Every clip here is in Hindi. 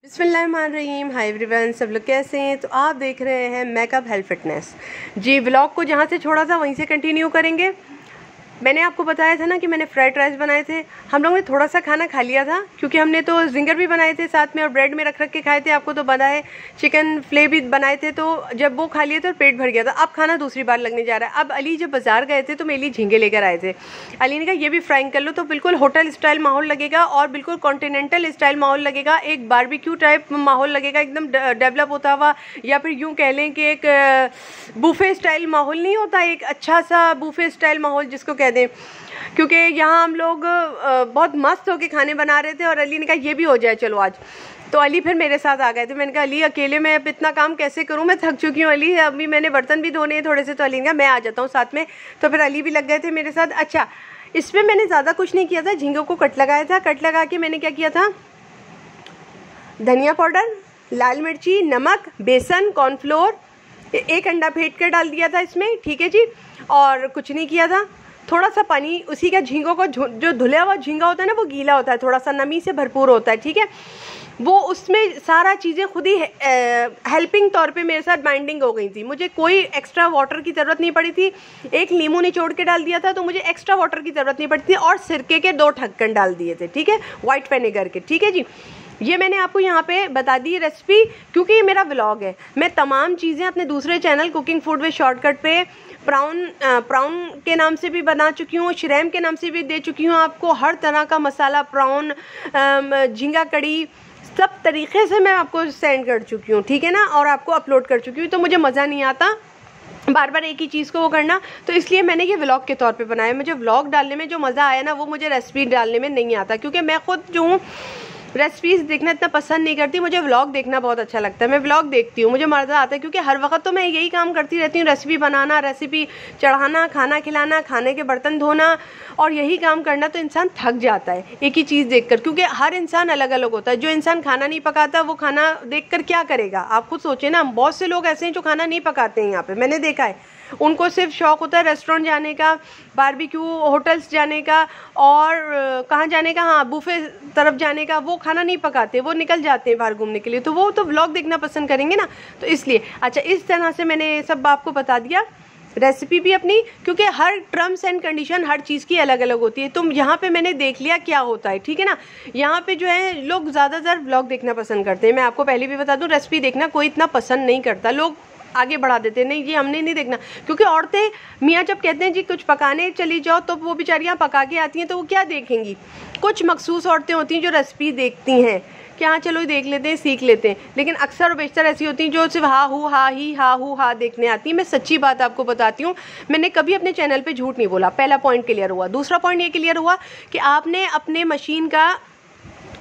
बिस्मिल्लाहिर्रहमानिर्रहीम। हाय एवरीवन, सब लोग कैसे हैं? तो आप देख रहे हैं मेकअप हेल्थ फिटनेस जी। व्लॉग को जहाँ से छोड़ा था वहीं से कंटिन्यू करेंगे। मैंने आपको बताया था ना कि मैंने फ्राइड राइस बनाए थे। हम लोगों ने थोड़ा सा खाना खा लिया था क्योंकि हमने तो जिंगर भी बनाए थे साथ में और ब्रेड में रख के खाए थे। आपको तो पता है, चिकन फ्ले भी बनाए थे। तो जब वो खा लिए तो पेट भर गया था। अब खाना दूसरी बार लगने जा रहा है। अब अली जब बाजार गए थे तो मेरे लिए झींगे लेकर आए थे। अली ने कहा ये भी फ्राइंग कर लो, तो बिल्कुल होटल स्टाइल माहौल लगेगा और बिल्कुल कॉन्टिनेंटल स्टाइल माहौल लगेगा, एक बारबेक्यू टाइप माहौल लगेगा, एकदम डेवलप होता हुआ, या फिर यूँ कह लें कि एक बूफे स्टाइल माहौल नहीं होता, एक अच्छा सा बूफे स्टाइल माहौल जिसको कह दें। क्योंकि यहाँ हम लोग बहुत मस्त होके खाने बना रहे थे और अली ने कहा ये भी हो जाए चलो आज। तो अली फिर मेरे साथ आ गए थे। मैंने कहा अली अकेले मैं अब इतना काम कैसे करूँ, मैं थक चुकी हूँ अली, अभी मैंने बर्तन भी धोने हैं थोड़े से। तो अली ने कहा मैं आ जाता हूँ साथ में। तो फिर अली भी लग गए थे मेरे साथ। अच्छा, इसमें मैंने ज़्यादा कुछ नहीं किया था, झींगों को कट लगाया था। कट लगा के मैंने क्या किया था, धनिया पाउडर, लाल मिर्ची, नमक, बेसन, कॉर्नफ्लोर, एक अंडा फेंट कर डाल दिया था इसमें, ठीक है जी। और कुछ नहीं किया था, थोड़ा सा पानी उसी का, झींगों को जो धुला हुआ झींगा होता है ना वो गीला होता है, थोड़ा सा नमी से भरपूर होता है, ठीक है। वो उसमें सारा चीज़ें खुद ही हेल्पिंग तौर पे मेरे साथ बाइंडिंग हो गई थी। मुझे कोई एक्स्ट्रा वाटर की ज़रूरत नहीं पड़ी थी। एक नींबू निचोड़ के डाल दिया था तो मुझे एक्स्ट्रा वाटर की ज़रूरत नहीं पड़ी थी। और सिरके के 2 ढक्कन डाल दिए थे, ठीक है, वाइट विनेगर के, ठीक है जी। ये मैंने आपको यहाँ पे बता दी रेसिपी क्योंकि ये मेरा व्लॉग है। मैं तमाम चीज़ें अपने दूसरे channel cooking food with shortcut पे प्राउन के नाम से भी बना चुकी हूँ, श्रैम के नाम से भी दे चुकी हूँ आपको। हर तरह का मसाला, प्राउन, झींगा कड़ी, सब तरीके से मैं आपको सेंड कर चुकी हूँ, ठीक है ना, और आपको अपलोड कर चुकी हूँ। तो मुझे मज़ा नहीं आता बार बार एक ही चीज़ को वो करना, तो इसलिए मैंने ये व्लॉग के तौर पे बनाया। मुझे व्लॉग डालने में जो मज़ा आया ना वो मुझे रेसिपी डालने में नहीं आता, क्योंकि मैं खुद जो हूँ रेसिपीज़ देखना इतना पसंद नहीं करती। मुझे व्लॉग देखना बहुत अच्छा लगता है, मैं व्लॉग देखती हूँ, मुझे मज़ा आता है। क्योंकि हर वक्त तो मैं यही काम करती रहती हूँ, रेसिपी बनाना, रेसिपी चढ़ाना, खाना खिलाना, खाने के बर्तन धोना, और यही काम करना तो इंसान थक जाता है एक ही चीज़ देखकर। क्योंकि हर इंसान अलग अलग होता है। जो इंसान खाना नहीं पकाता वो खाना देखकर क्या करेगा, आप खुद सोचें ना। बहुत से लोग ऐसे हैं जो खाना नहीं पकाते हैं यहाँ पे, मैंने देखा है। उनको सिर्फ शौक़ होता है रेस्टोरेंट जाने का, बारबेक्यू होटल्स जाने का, और कहाँ जाने का, हाँ बूफे तरफ जाने का। वो खाना नहीं पकाते, वो निकल जाते हैं बाहर घूमने के लिए, तो वो तो व्लॉग देखना पसंद करेंगे ना, तो इसलिए। अच्छा, इस तरह से मैंने सब आपको बता दिया, रेसिपी भी अपनी, क्योंकि हर टर्म्स एंड कंडीशन हर चीज़ की अलग अलग होती है। तो यहाँ पे मैंने देख लिया क्या होता है, ठीक है ना। यहाँ पे जो है लोग ज़्यादातर व्लॉग देखना पसंद करते हैं। मैं आपको पहले भी बता दूँ, रेसिपी देखना कोई इतना पसंद नहीं करता, लोग आगे बढ़ा देते हैं, नहीं जी हमने नहीं देखना। क्योंकि औरतें मियाँ जब कहते हैं जी कुछ पकाने चली जाओ, तो वो बेचारियाँ पका के आती हैं तो वो क्या देखेंगी। कुछ मखसूस औरतें होती हैं जो रेसिपी देखती हैं कि हाँ चलो देख लेते हैं, सीख लेते हैं। लेकिन अक्सर और बेशतर ऐसी होती हैं जो सिर्फ हा हू हा ही हा हू हा देखने आती हैं। मैं सच्ची बात आपको बताती हूँ, मैंने कभी अपने चैनल पे झूठ नहीं बोला। पहला पॉइंट क्लियर हुआ। दूसरा पॉइंट ये क्लियर हुआ कि आपने अपने मशीन का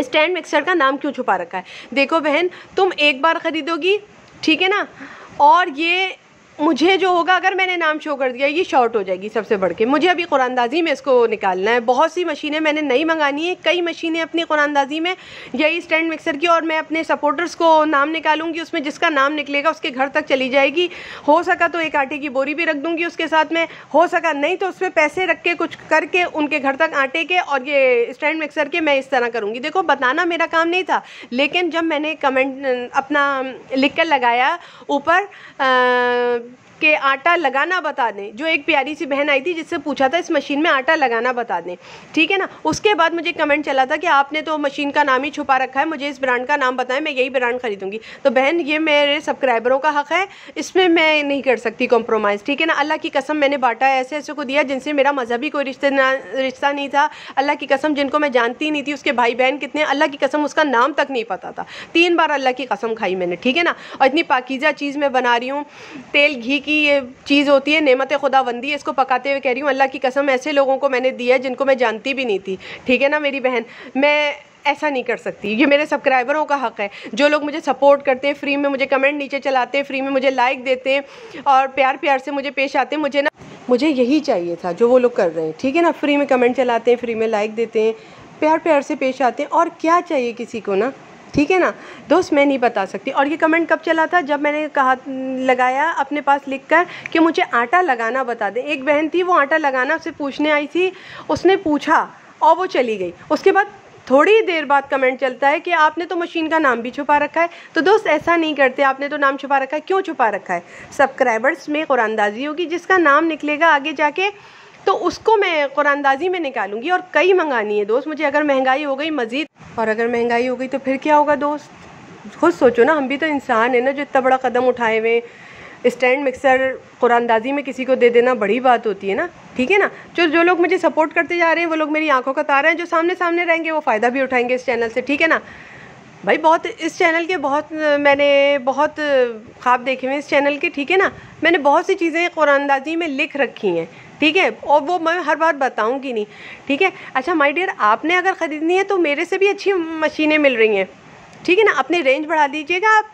स्टैंड मिक्सर का नाम क्यों छुपा रखा है। देखो बहन, तुम एक बार ख़रीदोगी, ठीक है ना, और ये मुझे जो होगा, अगर मैंने नाम शो कर दिया, ये शॉर्ट हो जाएगी सबसे बढ़ के। मुझे अभी कुरानदाजी में इसको निकालना है। बहुत सी मशीनें मैंने नई मंगानी है, कई मशीनें अपनी कुरानदाजी में, यही स्टैंड मिक्सर की। और मैं अपने सपोर्टर्स को नाम निकालूंगी, उसमें जिसका नाम निकलेगा उसके घर तक चली जाएगी। हो सका तो एक आटे की बोरी भी रख दूंगी उसके साथ में, हो सका नहीं तो उसमें पैसे रख के कुछ करके उनके घर तक आटे के और ये स्टैंड मिक्सर के मैं इस तरह करूँगी। देखो, बताना मेरा काम नहीं था, लेकिन जब मैंने कमेंट अपना लिख कर लगाया ऊपर कि आटा लगाना बता दें, जो एक प्यारी सी बहन आई थी जिससे पूछा था इस मशीन में आटा लगाना बता दें, ठीक है ना। उसके बाद मुझे कमेंट चला था कि आपने तो मशीन का नाम ही छुपा रखा है, मुझे इस ब्रांड का नाम बताएं, मैं यही ब्रांड खरीदूंगी। तो बहन, ये मेरे सब्सक्राइबरों का हक़ है, इसमें मैं नहीं कर सकती कॉम्प्रोमाइज़, ठीक है ना। अल्लाह की कसम, मैंने बांटा ऐसे ऐसे को दिया जिनसे मेरा मजहबी कोई रिश्ता नहीं था। अल्लाह की कसम, जिनको मैं जानती नहीं थी, उसके भाई बहन कितने, अल्लाह की कसम उसका नाम तक नहीं पता था। 3 बार अल्लाह की कसम खाई मैंने, ठीक है ना। और इतनी पाकीज़ा चीज़ मैं बना रही हूँ, तेल घी की ये चीज़ होती है, नेमत खुदाबंदी, इसको पकाते हुए कह रही हूँ अल्लाह की कसम, ऐसे लोगों को मैंने दिया जिनको मैं जानती भी नहीं थी, ठीक है ना मेरी बहन। मैं ऐसा नहीं कर सकती, ये मेरे सब्सक्राइबरों का हक़ है। जो लोग मुझे सपोर्ट करते हैं, फ्री में मुझे कमेंट नीचे चलाते हैं, फ्री में मुझे लाइक देते हैं और प्यार प्यार से मुझे पेश आते हैं, मुझे यही चाहिए था जो वो लोग कर रहे हैं, ठीक है ना। फ्री में कमेंट चलाते हैं, फ्री में लाइक देते हैं, प्यार प्यार से पेश आते हैं, और क्या चाहिए किसी को ना, ठीक है ना दोस्त। मैं नहीं बता सकती। और ये कमेंट कब चला था, जब मैंने कहा लगाया अपने पास लिखकर कि मुझे आटा लगाना बता दें। एक बहन थी, वो आटा लगाना उससे पूछने आई थी, उसने पूछा और वो चली गई। उसके बाद थोड़ी देर बाद कमेंट चलता है कि आपने तो मशीन का नाम भी छुपा रखा है। तो दोस्त ऐसा नहीं करते, आपने तो नाम छुपा रखा है, क्यों छुपा रखा है? सब्सक्राइबर्स में कुरानंदाजी होगी, जिसका नाम निकलेगा आगे जाके तो उसको मैं कुरानंदाजी में निकालूंगी। और कई मंगानी है दोस्त मुझे, अगर महंगाई हो गई मज़ीद, और अगर महंगाई हो गई तो फिर क्या होगा दोस्त? खुद सोचो ना, हम भी तो इंसान है ना, जो इतना बड़ा कदम उठाए हुए। स्टैंड मिक्सर कुरानंदाजी में किसी को दे देना बड़ी बात होती है ना, ठीक है ना। जो लोग मुझे सपोर्ट करते जा रहे हैं वो लोग मेरी आंखों का तारा हैं, जो सामने सामने रहेंगे वो फ़ायदा भी उठाएंगे इस चैनल से, ठीक है ना भाई। बहुत इस चैनल के मैंने बहुत ख्वाब देखे हुए इस चैनल के, ठीक है ना। मैंने बहुत सी चीज़ें कुरानंदाजी में लिख रखी हैं, ठीक है, और वो मैं हर बार बताऊंगी नहीं, ठीक है। अच्छा माय डियर, आपने अगर ख़रीदनी है तो मेरे से भी अच्छी मशीनें मिल रही हैं, ठीक है ना। अपनी रेंज बढ़ा दीजिएगा आप,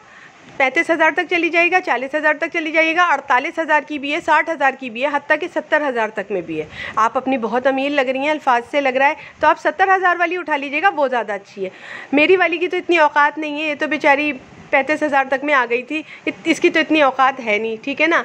35,000 तक चली जाएगा, 40,000 तक चली जाइएगा, 48,000 की भी है, 60,000 की भी है, हत्ता कि 70,000 तक में भी है। आप अपनी बहुत अमीर लग रही हैं, अल्फाज से लग रहा है, तो आप 70,000 वाली उठा लीजिएगा, वो ज़्यादा अच्छी है। मेरी वाली की तो इतनी औकात नहीं है, ये तो बेचारी 35,000 तक में आ गई थी, इसकी तो इतनी औकात है नहीं, ठीक है ना।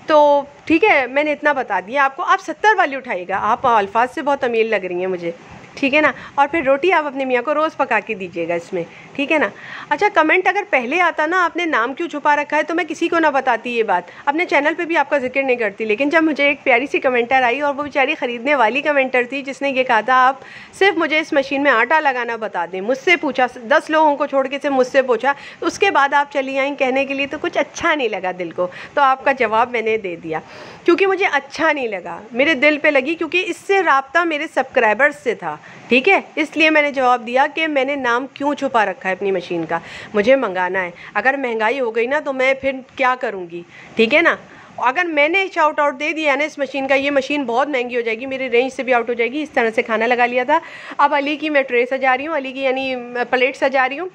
तो ठीक है, मैंने इतना बता दिया आपको, आप 70 वाली उठाइएगा। आप अल्फाज से बहुत अमीर लग रही हैं मुझे, ठीक है ना। और फिर रोटी आप अपने मियाँ को रोज़ पका के दीजिएगा इसमें, ठीक है ना। अच्छा कमेंट अगर पहले आता ना, आपने नाम क्यों छुपा रखा है, तो मैं किसी को ना बताती ये बात, अपने चैनल पे भी आपका जिक्र नहीं करती। लेकिन जब मुझे एक प्यारी सी कमेंटर आई, और वो बेचारी ख़रीदने वाली कमेंटर थी, जिसने ये कहा था आप सिर्फ मुझे इस मशीन में आटा लगाना बता दें, मुझसे पूछा, 10 लोगों को छोड़ के सिर्फ मुझसे पूछा, उसके बाद आप चली आई कहने के लिए, तो कुछ अच्छा नहीं लगा दिल को, तो आपका जवाब मैंने दे दिया, क्योंकि मुझे अच्छा नहीं लगा, मेरे दिल पे लगी, क्योंकि इससे राब्ता मेरे सब्सक्राइबर्स से था, ठीक है। इसलिए मैंने जवाब दिया कि मैंने नाम क्यों छुपा रखा है अपनी मशीन का, मुझे मंगाना है। अगर महंगाई हो गई ना तो मैं फिर क्या करूँगी, ठीक है ना। अगर मैंने शाउट आउट दे दिया ना इस मशीन का, ये मशीन बहुत महंगी हो जाएगी, मेरी रेंज से भी आउट हो जाएगी, इस तरह से खाना लगा लिया था। अब अली की मैं ट्रे सजा रही हूँ, अली की यानी प्लेट सजा रही हूँ,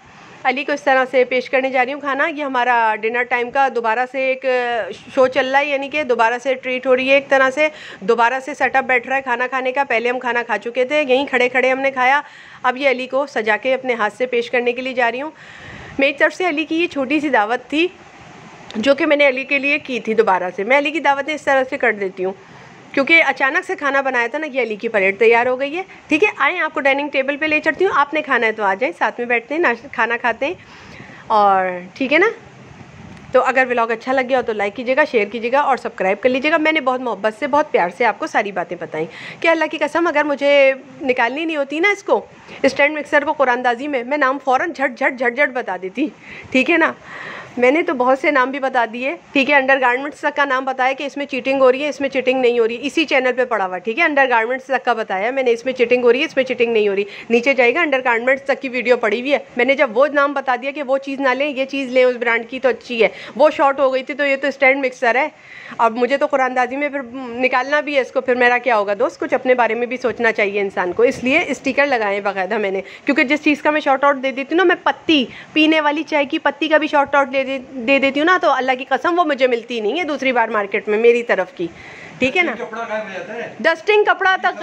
अली को इस तरह से पेश करने जा रही हूँ खाना। ये हमारा डिनर टाइम का दोबारा से एक शो चल रहा है, यानी कि दोबारा से ट्रीट हो रही है, एक तरह से दोबारा से सेटअप बैठ रहा है खाना खाने का। पहले हम खाना खा चुके थे, यहीं खड़े खड़े हमने खाया, अब ये अली को सजा के अपने हाथ से पेश करने के लिए जा रही हूँ। मेरी तरफ से अली की ये छोटी सी दावत थी, जो कि मैंने अली के लिए की थी दोबारा से। मैं अली की दावतें इस तरह से कर देती हूँ, क्योंकि अचानक से खाना बनाया था ना, ये अली की प्लेट तैयार हो गई है, ठीक है। आए आपको डाइनिंग टेबल पे ले चलती हूँ, आपने खाना है तो आ जाएं, साथ में बैठते हैं, नाश्ता खाना खाते हैं, और ठीक है ना। तो अगर व्लॉग अच्छा लग गया हो तो लाइक कीजिएगा, शेयर कीजिएगा और सब्सक्राइब कर लीजिएगा। मैंने बहुत मोहब्बत से, बहुत प्यार से आपको सारी बातें बताई कि अल्लाह की कसम, अगर मुझे निकालनी नहीं होती ना इसको, स्टैंड मिक्सर को कुरानंदाजी में, मैं नाम फ़ौरन झट बता देती, ठीक है ना। मैंने तो बहुत से नाम भी बता दिए, ठीक है। अंडरगारमेंट्स तक का नाम बताया कि इसमें चीटिंग हो रही है, इसमें चीटिंग नहीं हो रही, इसी चैनल पे पड़ा हुआ, ठीक है। अंडरगारमेंट्स तक का बताया मैंने, इसमें चीटिंग हो रही है, इसमें चीटिंग नहीं हो रही, नीचे जाएगा अंडरगारमेंट्स तक की वीडियो पड़ी हुई है। मैंने जब वो नाम बता दिया कि वो चीज़ ना लें, ये चीज़ लें उस ब्रांड की तो अच्छी है, वो शॉर्ट हो गई थी, तो ये तो स्टैंड मिक्सर है। अब मुझे तो कुरानंदाजी में फिर निकालना भी है इसको, फिर मेरा क्या होगा दोस्त। कुछ अपने बारे में भी सोचना चाहिए इंसान को, इसलिए स्टिकर लगाए बाकायदा मैंने, क्योंकि जिस चीज़ का मैं शॉर्ट आउट दे देती हूँ ना, मैं पत्ती, पीने वाली चाय की पत्ती का भी शॉर्ट आउट दे देती हूँ ना, तो अल्लाह की कसम वो मुझे मिलती नहीं है दूसरी बार मार्केट में मेरी तरफ की, ठीक है ना। डस्टिंग कपड़ा तक,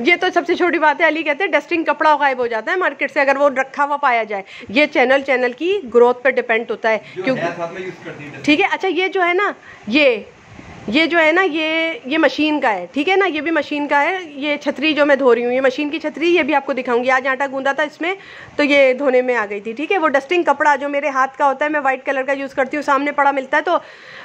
ये तो सबसे छोटी बात है। अली कहते हैं डस्टिंग कपड़ा गायब हो जाता है मार्केट से अगर वो रखा हुआ पाया जाए। ये चैनल की ग्रोथ पे डिपेंड होता है, क्योंकि ठीक है। अच्छा ये जो है ना, ये जो है ना, ये मशीन का है, ठीक है ना, ये भी मशीन का है। ये छतरी जो मैं धो रही हूँ, ये मशीन की छतरी, ये भी आपको दिखाऊंगी। आज आटा गूंदा था इसमें, तो ये धोने में आ गई थी, ठीक है। वो डस्टिंग कपड़ा जो मेरे हाथ का होता है, मैं वाइट कलर का यूज़ करती हूँ, सामने पड़ा मिलता है, तो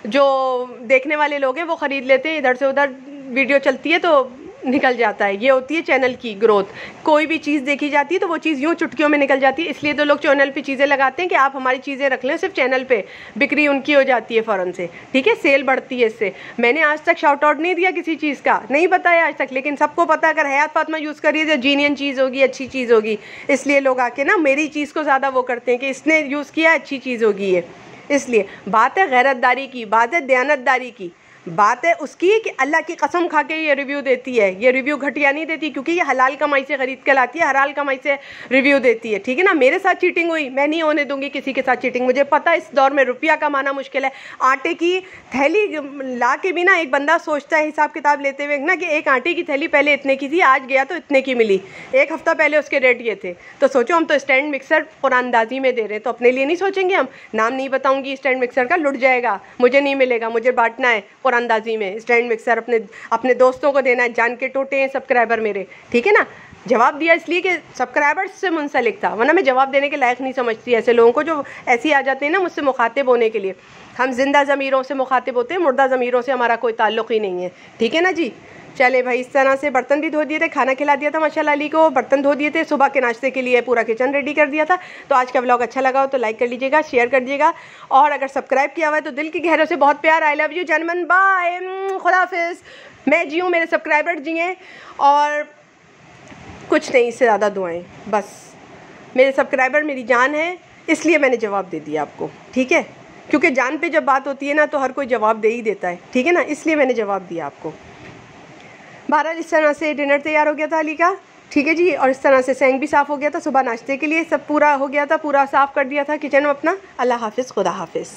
जो देखने वाले लोग हैं वो ख़रीद लेते हैं, इधर से उधर वीडियो चलती है तो निकल जाता है। ये होती है चैनल की ग्रोथ। कोई भी चीज़ देखी जाती है तो वो चीज़ यूँ चुटकियों में निकल जाती है, इसलिए तो लोग चैनल पे चीज़ें लगाते हैं कि आप हमारी चीज़ें रख लें, सिर्फ चैनल पे बिक्री उनकी हो जाती है फ़ौरन से, ठीक है, सेल बढ़ती है इससे। मैंने आज तक शाउट आउट नहीं दिया किसी चीज़ का, नहीं बताया आज तक, लेकिन सबको पता है अगर हयात फातिमा यूज़ करिए तो जीनियन चीज़ होगी, अच्छी चीज़ होगी, इसलिए लोग आके ना मेरी चीज़ को ज़्यादा वो करते हैं कि इसने यूज़ किया अच्छी चीज़ होगी ये। इसलिए बात है गैरतदारी की, बात है दयानतदारी की, बात है उसकी कि अल्लाह की कसम खा के ये रिव्यू देती है। ये रिव्यू घटिया नहीं देती, क्योंकि ये हलाल कमाई से ख़रीद के लाती है, हलाल कमाई से रिव्यू देती है, ठीक है ना। मेरे साथ चीटिंग हुई, मैं नहीं होने दूंगी किसी के साथ चीटिंग। मुझे पता है इस दौर में रुपया कमाना मुश्किल है। आटे की थैली ला के भी ना एक बंदा सोचता है हिसाब किताब लेते हुए ना कि एक आटे की थैली पहले इतने की थी, आज गया तो इतने की मिली, एक हफ्ता पहले उसके रेट ये थे। तो सोचो हम तो स्टैंड मिक्सर कुरानंदाजी में दे रहे हैं, तो अपने लिए नहीं सोचेंगे हम। नाम नहीं बताऊंगी स्टैंड मिक्सर का, लुट जाएगा, मुझे नहीं मिलेगा, मुझे बांटना है कुरानंदाजी में स्टैंड मिक्सर, अपने दोस्तों को देना है, जान के टोटे हैं सब्सक्राइबर मेरे, ठीक है ना। जवाब दिया इसलिए कि सब्सक्राइबर्स से मुंसलिक था, वरना मैं जवाब देने के लायक नहीं समझती ऐसे लोगों को जो ऐसे ही आ जाते हैं ना मुझसे मुखातिब होने के लिए। हम जिंदा ज़मीरों से मुखातिब होते हैं, मुर्दा ज़मीरों से हमारा कोई ताल्लुक़ ही नहीं है, ठीक है ना जी। चले भाई, इस तरह से बर्तन भी धो दिए थे, खाना खिला दिया था माशाल्लाह अली को, बर्तन धो दिए थे, सुबह के नाश्ते के लिए पूरा किचन रेडी कर दिया था। तो आज का व्लॉग अच्छा लगा हो तो लाइक कर लीजिएगा, शेयर कर दीजिएगा, और अगर सब्सक्राइब किया हुआ है तो दिल की गहरों से बहुत प्यार। I love you Janman, bye, खुदा हाफिज़। मैं जीऊँ, मेरे सब्सक्राइबर जिए, और कुछ नहीं, इससे ज़्यादा दुआएं बस। मेरे सब्सक्राइबर मेरी जान है, इसलिए मैंने जवाब दे दिया आपको, ठीक है, क्योंकि जान पे जब बात होती है ना तो हर कोई जवाब दे ही देता है, ठीक है ना, इसलिए मैंने जवाब दिया आपको। बहरहाल इस तरह से डिनर तैयार हो गया था अली का, ठीक है जी, और इस तरह से सेंग भी साफ़ हो गया था, सुबह नाश्ते के लिए सब पूरा हो गया था, पूरा साफ़ कर दिया था किचन में अपना। अल्लाह हाफिज़, खुदा हाफिज़।